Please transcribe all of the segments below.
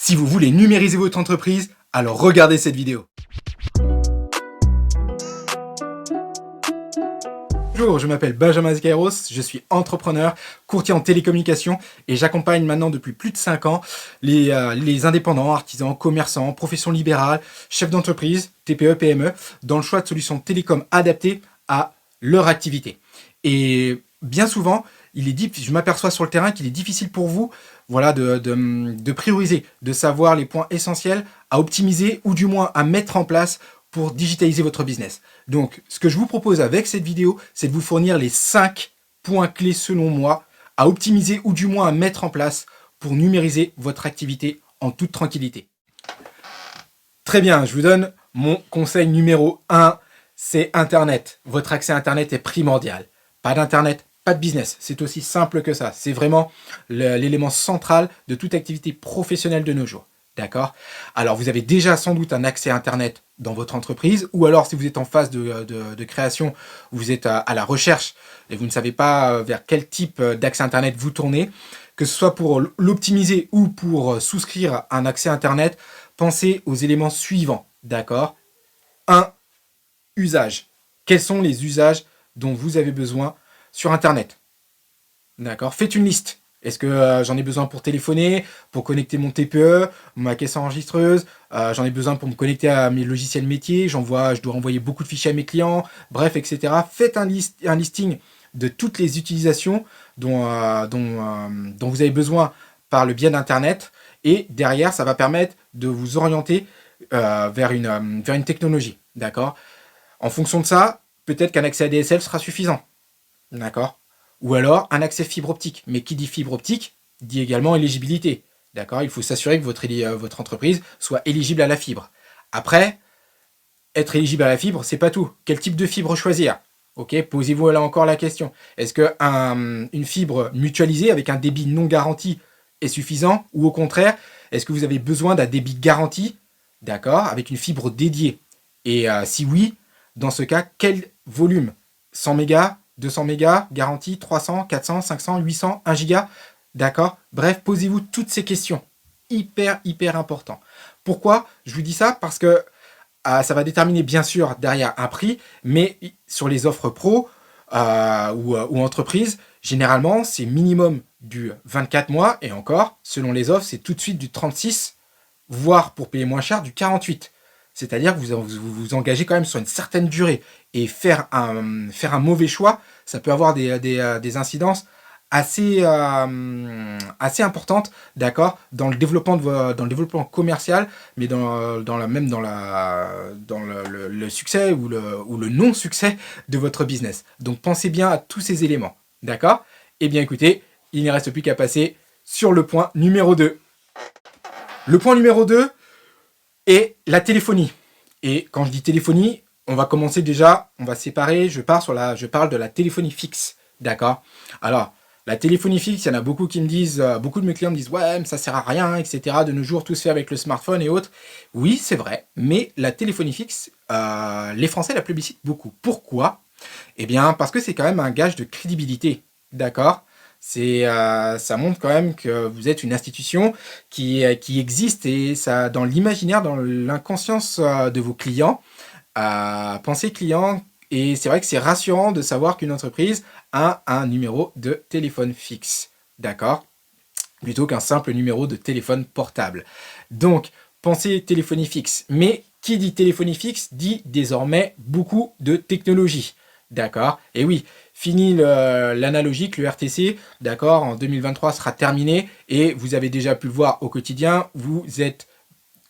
Si vous voulez numériser votre entreprise, alors regardez cette vidéo. Bonjour, je m'appelle Benjamin Zikairos, je suis entrepreneur, courtier en télécommunications et j'accompagne maintenant depuis plus de 5 ans les indépendants, artisans, commerçants, professions libérales, chefs d'entreprise, TPE, PME, dans le choix de solutions télécom adaptées à leur activité. Et bien souvent, je m'aperçois sur le terrain qu'il est difficile pour vous de prioriser, de savoir les points essentiels à optimiser ou du moins à mettre en place pour digitaliser votre business. Donc, ce que je vous propose avec cette vidéo, c'est de vous fournir les 5 points clés selon moi à optimiser ou du moins à mettre en place pour numériser votre activité en toute tranquillité. Très bien, je vous donne mon conseil numéro 1, c'est Internet. Votre accès à Internet est primordial. Pas d'Internet, pas de business. C'est aussi simple que ça. C'est vraiment l'élément central de toute activité professionnelle de nos jours. D'accord? Alors, vous avez déjà sans doute un accès à Internet dans votre entreprise, ou alors si vous êtes en phase de création, vous êtes à la recherche et vous ne savez pas vers quel type d'accès Internet vous tournez, que ce soit pour l'optimiser ou pour souscrire à un accès Internet, pensez aux éléments suivants. D'accord? 1. Usage. Quels sont les usages dont vous avez besoin sur Internet? D'accord? Faites une liste. Est-ce que j'en ai besoin pour téléphoner, pour connecter mon TPE, ma caisse enregistreuse, j'en ai besoin pour me connecter à mes logiciels métiers, je dois envoyer beaucoup de fichiers à mes clients, bref, etc. Faites un listing de toutes les utilisations dont vous avez besoin par le biais d'Internet, et derrière, ça va permettre de vous orienter vers une technologie. D'accord? En fonction de ça, peut-être qu'un accès ADSL sera suffisant. D'accord? Ou alors un accès fibre optique. Mais qui dit fibre optique dit également éligibilité. D'accord? Il faut s'assurer que votre entreprise soit éligible à la fibre. Après, être éligible à la fibre, c'est pas tout. Quel type de fibre choisir? Ok, posez-vous là encore la question. Est-ce qu'une fibre mutualisée avec un débit non garanti est suffisant? Ou au contraire, est-ce que vous avez besoin d'un débit garanti, d'accord, avec une fibre dédiée? Et si oui, dans ce cas, quel volume? 100 mégas, 200 mégas, garantie, 300, 400, 500, 800, 1 giga, d'accord? Bref, posez-vous toutes ces questions. Hyper important. Pourquoi je vous dis ça? Parce que ça va déterminer bien sûr derrière un prix, mais sur les offres pro ou entreprises, généralement, c'est minimum du 24 mois, et encore, selon les offres, c'est tout de suite du 36, voire pour payer moins cher, du 48. C'est-à-dire que vous engagez quand même sur une certaine durée. Et faire un mauvais choix, ça peut avoir des incidences assez importantes, d'accord, dans le développement commercial, mais dans le succès ou le non-succès de votre business. Donc pensez bien à tous ces éléments, d'accord? Eh bien écoutez, il ne reste plus qu'à passer sur le point numéro 2. Le point numéro 2 est la téléphonie. Et quand je dis téléphonie, on va commencer déjà, on va séparer, je parle de la téléphonie fixe, d'accord? Alors, la téléphonie fixe, il y en a beaucoup qui me disent, beaucoup de mes clients me disent, ouais, mais ça sert à rien, etc. De nos jours, tout se fait avec le smartphone et autres. Oui, c'est vrai, mais la téléphonie fixe, les Français la plébiscitent beaucoup. Pourquoi? Eh bien, parce que c'est quand même un gage de crédibilité, d'accord? Ça montre quand même que vous êtes une institution qui existe, et ça, dans l'imaginaire, dans l'inconscience de vos clients, pensée client, et c'est vrai que c'est rassurant de savoir qu'une entreprise a un numéro de téléphone fixe, d'accord? Plutôt qu'un simple numéro de téléphone portable. Donc, pensez téléphonie fixe. Mais qui dit téléphonie fixe dit désormais beaucoup de technologie, d'accord? Et oui, fini l'analogique, le RTC, d'accord, en 2023 sera terminé, et vous avez déjà pu le voir au quotidien, vous êtes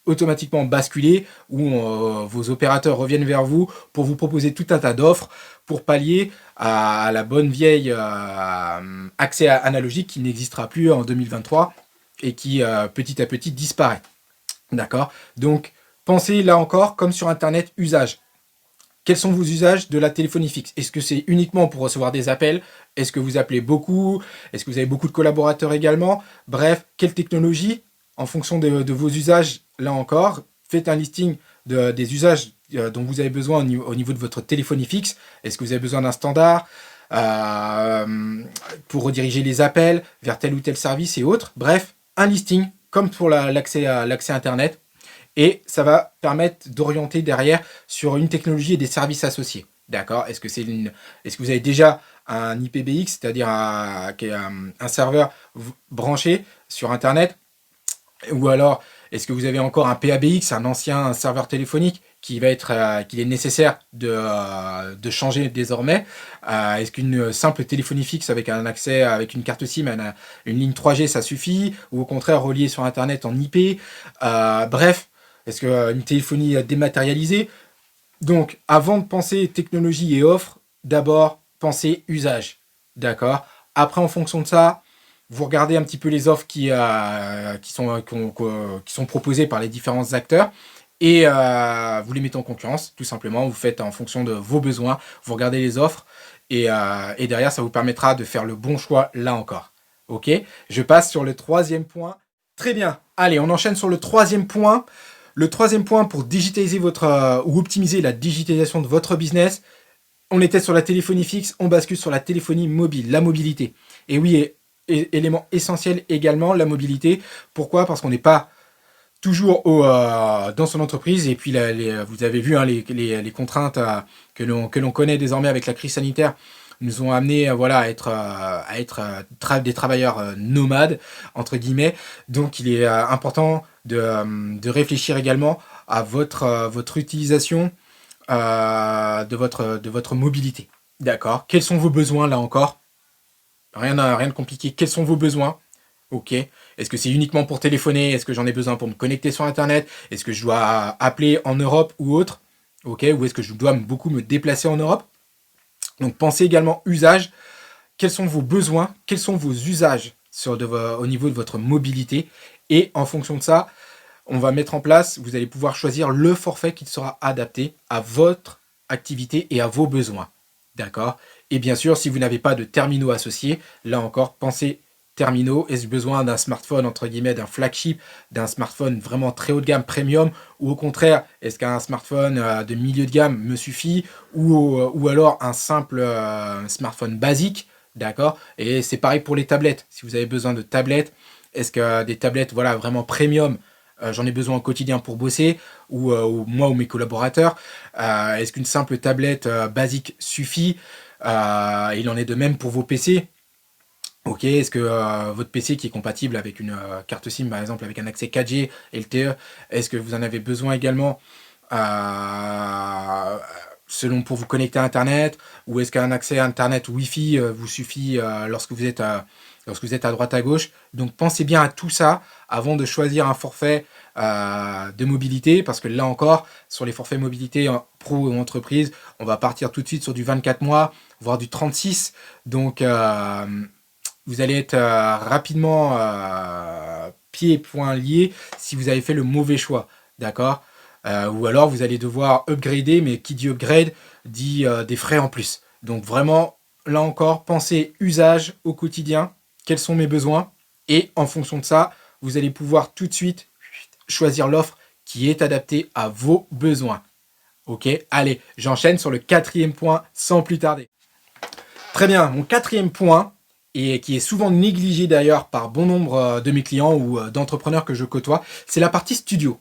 automatiquement basculé, où vos opérateurs reviennent vers vous pour vous proposer tout un tas d'offres pour pallier à la bonne vieille accès analogique qui n'existera plus en 2023 et qui petit à petit disparaît. D'accord? Donc, pensez là encore, comme sur Internet, usage. Quels sont vos usages de la téléphonie fixe? Est-ce que c'est uniquement pour recevoir des appels? Est-ce que vous appelez beaucoup? Est-ce que vous avez beaucoup de collaborateurs également? Bref, quelle technologie? En fonction de vos usages, là encore, faites un listing des usages dont vous avez besoin au niveau de votre téléphonie fixe. Est-ce que vous avez besoin d'un standard pour rediriger les appels vers tel ou tel service et autres? Bref, un listing comme pour l'accès Internet. Et ça va permettre d'orienter derrière sur une technologie et des services associés. D'accord? Est-ce que vous avez déjà un IPBX, c'est-à-dire un serveur branché sur Internet? Ou alors, est-ce que vous avez encore un PABX, un ancien serveur téléphonique qu'il est nécessaire de changer désormais? Est-ce qu'une simple téléphonie fixe avec un accès, avec une carte SIM, une ligne 3G, ça suffit? Ou au contraire, relié sur Internet en IP? Bref, est-ce qu'une téléphonie dématérialisée? Donc, avant de penser technologie et offre, d'abord, pensez usage. D'accord? Après, en fonction de ça, vous regardez un petit peu les offres qui sont proposées par les différents acteurs et vous les mettez en concurrence, tout simplement. Vous faites en fonction de vos besoins, vous regardez les offres et derrière, ça vous permettra de faire le bon choix là encore. Ok? Je passe sur le troisième point. Très bien. Allez, on enchaîne sur le troisième point. Le troisième point pour digitaliser ou optimiser la digitalisation de votre business. On était sur la téléphonie fixe, on bascule sur la téléphonie mobile, la mobilité. Et oui, élément essentiel également, la mobilité. Pourquoi? Parce qu'on n'est pas toujours dans son entreprise. Et puis, vous avez vu les contraintes que l'on connaît désormais avec la crise sanitaire nous ont amené à être des travailleurs nomades, entre guillemets. Donc, il est important de réfléchir également à votre utilisation de votre mobilité. D'accord? Quels sont vos besoins là encore? Rien de compliqué. Quels sont vos besoins? Ok. Est-ce que c'est uniquement pour téléphoner? Est-ce que j'en ai besoin pour me connecter sur Internet? Est-ce que je dois appeler en Europe ou autre? Ok. Ou est-ce que je dois beaucoup me déplacer en Europe? Donc pensez également usage. Quels sont vos besoins? Quels sont vos usages au niveau de votre mobilité? Et en fonction de ça, on va mettre en place, vous allez pouvoir choisir le forfait qui sera adapté à votre activité et à vos besoins. D'accord? Et bien sûr, si vous n'avez pas de terminaux associés, là encore, pensez terminaux. Est-ce besoin d'un smartphone, entre guillemets, d'un flagship, d'un smartphone vraiment très haut de gamme, premium? Ou au contraire, est-ce qu'un smartphone de milieu de gamme me suffit? Ou alors un simple smartphone basique? D'accord? Et c'est pareil pour les tablettes. Si vous avez besoin de tablettes, est-ce que des tablettes vraiment premium, j'en ai besoin au quotidien pour bosser, ou moi ou mes collaborateurs? Est-ce qu'une simple tablette basique suffit? Il en est de même pour vos PC. Ok, est-ce que votre PC qui est compatible avec une carte SIM, par exemple, avec un accès 4G LTE, est-ce que vous en avez besoin également selon pour vous connecter à Internet? Ou est-ce qu'un accès à Internet Wi-Fi vous suffit lorsque vous êtes à droite à gauche? Donc pensez bien à tout ça avant de choisir un forfait de mobilité, parce que là encore, sur les forfaits mobilité pro ou entreprise, on va partir tout de suite sur du 24 mois, voire du 36. Donc vous allez être rapidement pieds et poings liés si vous avez fait le mauvais choix, d'accord? Ou alors vous allez devoir upgrader, mais qui dit upgrade dit des frais en plus. Donc vraiment, là encore, pensez usage au quotidien, quels sont mes besoins, et en fonction de ça, vous allez pouvoir tout de suite choisir l'offre qui est adaptée à vos besoins. Ok, allez, j'enchaîne sur le quatrième point sans plus tarder. Très bien, mon quatrième point, et qui est souvent négligé d'ailleurs par bon nombre de mes clients ou d'entrepreneurs que je côtoie, c'est la partie studio.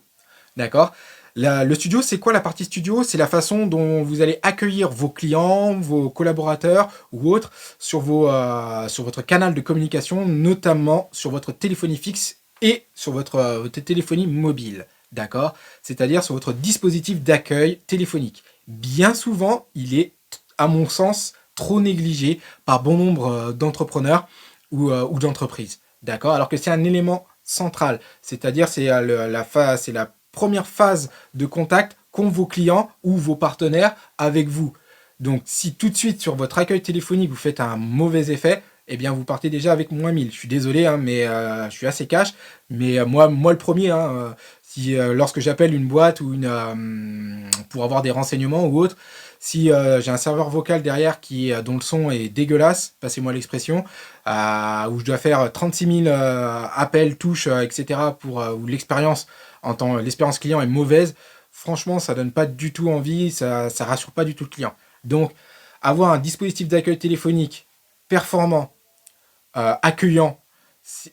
D'accord? Le studio, c'est quoi la partie studio? C'est la façon dont vous allez accueillir vos clients, vos collaborateurs ou autres sur votre canal de communication, notamment sur votre téléphonie fixe et sur votre téléphonie mobile. D'accord? C'est-à-dire sur votre dispositif d'accueil téléphonique. Bien souvent, il est, à mon sens, trop négligé par bon nombre d'entrepreneurs ou d'entreprises. D'accord? Alors que c'est un élément central. C'est-à-dire c'est la première phase de contact qu'ont vos clients ou vos partenaires avec vous. Donc si tout de suite sur votre accueil téléphonique vous faites un mauvais effet, eh bien vous partez déjà avec moins 1000. Je suis désolé, hein, mais je suis assez cash. Mais moi le premier, hein, lorsque j'appelle une boîte ou pour avoir des renseignements ou autre, si j'ai un serveur vocal derrière dont le son est dégueulasse, passez-moi l'expression, où je dois faire 36 000 appels, touches, etc. Où l'expérience client est mauvaise, franchement, ça donne pas du tout envie, ça rassure pas du tout le client. Donc, avoir un dispositif d'accueil téléphonique performant, accueillant,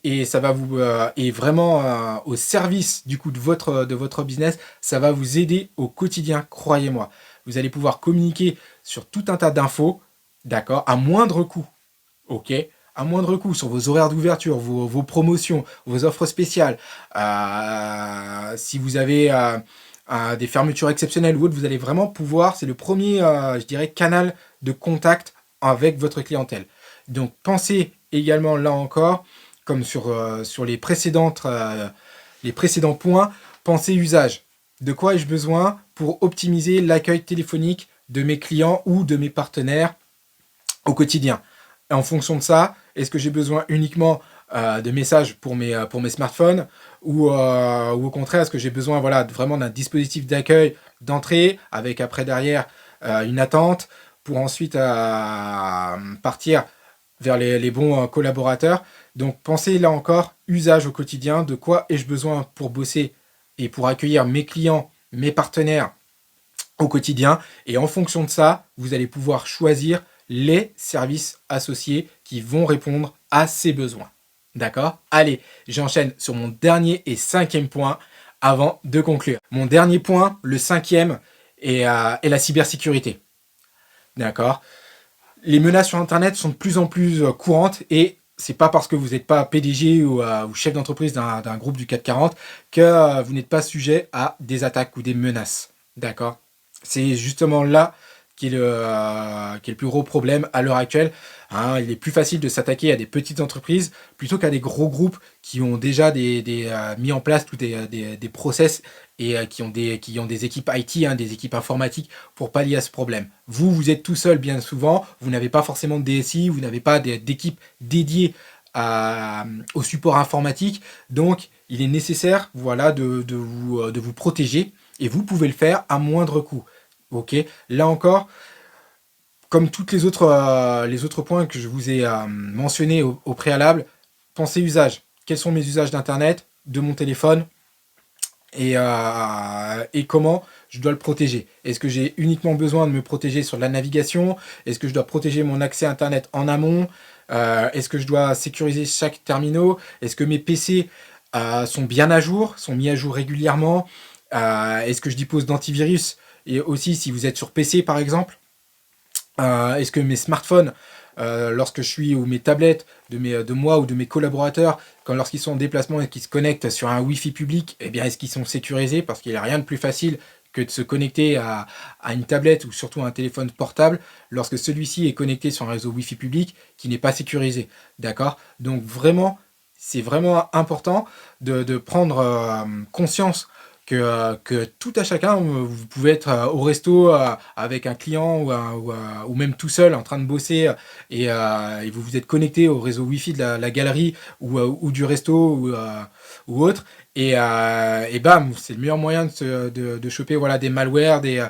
et ça va vous et vraiment au service du coup de votre business, ça va vous aider au quotidien, croyez-moi. Vous allez pouvoir communiquer sur tout un tas d'infos, d'accord, à moindre coût, ok, à moindre coût sur vos horaires d'ouverture, vos promotions, vos offres spéciales. Si vous avez des fermetures exceptionnelles ou autres, vous allez vraiment pouvoir, c'est le premier, je dirais, canal de contact avec votre clientèle. Donc pensez également là encore, comme sur les précédents points, pensez usage. De quoi ai-je besoin pour optimiser l'accueil téléphonique de mes clients ou de mes partenaires au quotidien? Et en fonction de ça, est-ce que j'ai besoin uniquement de messages pour mes smartphones ou au contraire, est-ce que j'ai besoin voilà, vraiment d'un dispositif d'accueil d'entrée avec après derrière une attente pour ensuite partir vers les bons collaborateurs. Donc pensez là encore, usage au quotidien, de quoi ai-je besoin pour bosser et pour accueillir mes clients, mes partenaires au quotidien. Et en fonction de ça, vous allez pouvoir choisir les services associés qui vont répondre à ces besoins. D'accord? Allez, j'enchaîne sur mon dernier et cinquième point avant de conclure. Mon dernier point, le cinquième, est la cybersécurité. D'accord? Les menaces sur Internet sont de plus en plus courantes et c'est pas parce que vous n'êtes pas PDG ou chef d'entreprise d'un groupe du CAC 40 que vous n'êtes pas sujet à des attaques ou des menaces. D'accord? C'est justement là qui est le plus gros problème à l'heure actuelle. Hein, il est plus facile de s'attaquer à des petites entreprises plutôt qu'à des gros groupes qui ont déjà mis en place tous des process et qui ont des équipes IT, hein, des équipes informatiques pour pallier à ce problème. Vous êtes tout seul bien souvent, vous n'avez pas forcément de DSI, vous n'avez pas d'équipe dédiée au support informatique, donc il est nécessaire voilà, de vous protéger et vous pouvez le faire à moindre coût. Ok, là encore, comme tous les autres points que je vous ai mentionnés au préalable, pensez usage. Quels sont mes usages d'Internet, de mon téléphone et comment je dois le protéger? Est-ce que j'ai uniquement besoin de me protéger sur la navigation? Est-ce que je dois protéger mon accès Internet en amont? Est-ce que je dois sécuriser chaque terminal? Est-ce que mes PC sont bien à jour, sont mis à jour régulièrement? Est-ce que je dispose d'antivirus? Et aussi, si vous êtes sur PC par exemple, est-ce que mes smartphones, lorsque je suis, ou mes tablettes de moi ou de mes collaborateurs, lorsqu'ils sont en déplacement et qu'ils se connectent sur un Wi-Fi public, eh bien, est-ce qu'ils sont sécurisés? Parce qu'il n'y a rien de plus facile que de se connecter à une tablette ou surtout à un téléphone portable lorsque celui-ci est connecté sur un réseau Wi-Fi public qui n'est pas sécurisé. D'accord? Donc vraiment, c'est vraiment important de prendre conscience que tout à chacun, vous pouvez être au resto avec un client ou même tout seul en train de bosser et vous vous êtes connecté au réseau Wi-Fi de la galerie ou du resto ou autre et bam, c'est le meilleur moyen de choper voilà, des malwares, des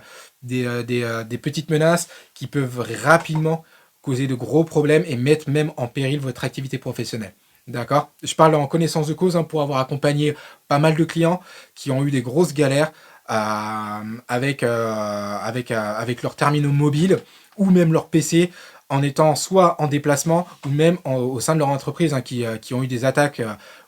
petites menaces qui peuvent rapidement causer de gros problèmes et mettre même en péril votre activité professionnelle. D'accord? Je parle en connaissance de cause pour avoir accompagné pas mal de clients qui ont eu des grosses galères avec leurs terminaux mobiles ou même leur PC en étant soit en déplacement ou même au sein de leur entreprise qui ont eu des attaques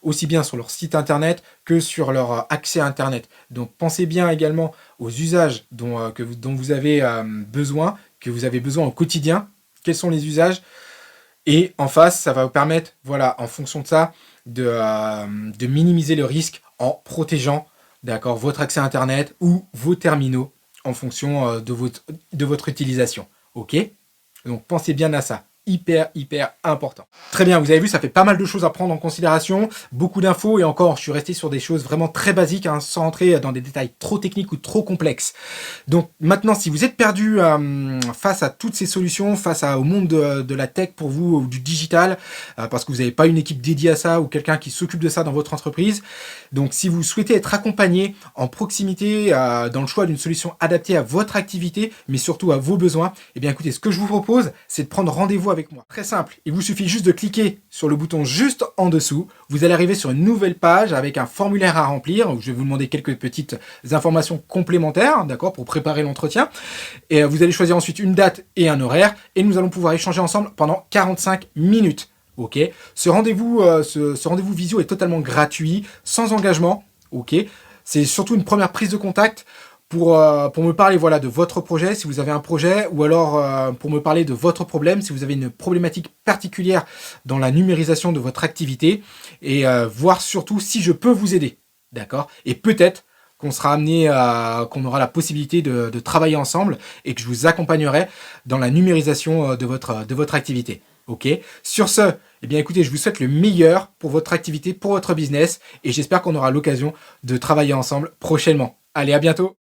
aussi bien sur leur site internet que sur leur accès à internet. Donc pensez bien également aux usages dont vous avez besoin, que vous avez besoin au quotidien. Quels sont les usages? Et en face, ça va vous permettre, voilà, en fonction de ça, de minimiser le risque en protégeant, d'accord, votre accès à Internet ou vos terminaux en fonction de votre utilisation. Ok? Donc pensez bien à ça. Hyper important. Très bien, vous avez vu, ça fait pas mal de choses à prendre en considération, beaucoup d'infos et encore, je suis resté sur des choses vraiment très basiques, hein, sans entrer dans des détails trop techniques ou trop complexes. Donc maintenant, si vous êtes perdu face à toutes ces solutions, au monde de la tech pour vous, ou du digital, parce que vous n'avez pas une équipe dédiée à ça ou quelqu'un qui s'occupe de ça dans votre entreprise, donc si vous souhaitez être accompagné en proximité dans le choix d'une solution adaptée à votre activité, mais surtout à vos besoins, eh bien écoutez, ce que je vous propose, c'est de prendre rendez-vous avec moi. Très simple, il vous suffit juste de cliquer sur le bouton juste en dessous. Vous allez arriver sur une nouvelle page avec un formulaire à remplir où je vais vous demander quelques petites informations complémentaires, d'accord, pour préparer l'entretien. Et vous allez choisir ensuite une date et un horaire et nous allons pouvoir échanger ensemble pendant 45 minutes. Ok. Ce rendez-vous visio est totalement gratuit, sans engagement. Ok. C'est surtout une première prise de contact pour me parler voilà, de votre projet, si vous avez un projet, ou alors pour me parler de votre problème, si vous avez une problématique particulière dans la numérisation de votre activité, et voir surtout si je peux vous aider. D'accord. Et peut-être qu'on aura la possibilité de travailler ensemble et que je vous accompagnerai dans la numérisation de votre activité. Ok. Sur ce, eh bien écoutez, je vous souhaite le meilleur pour votre activité, pour votre business, et j'espère qu'on aura l'occasion de travailler ensemble prochainement. Allez, à bientôt!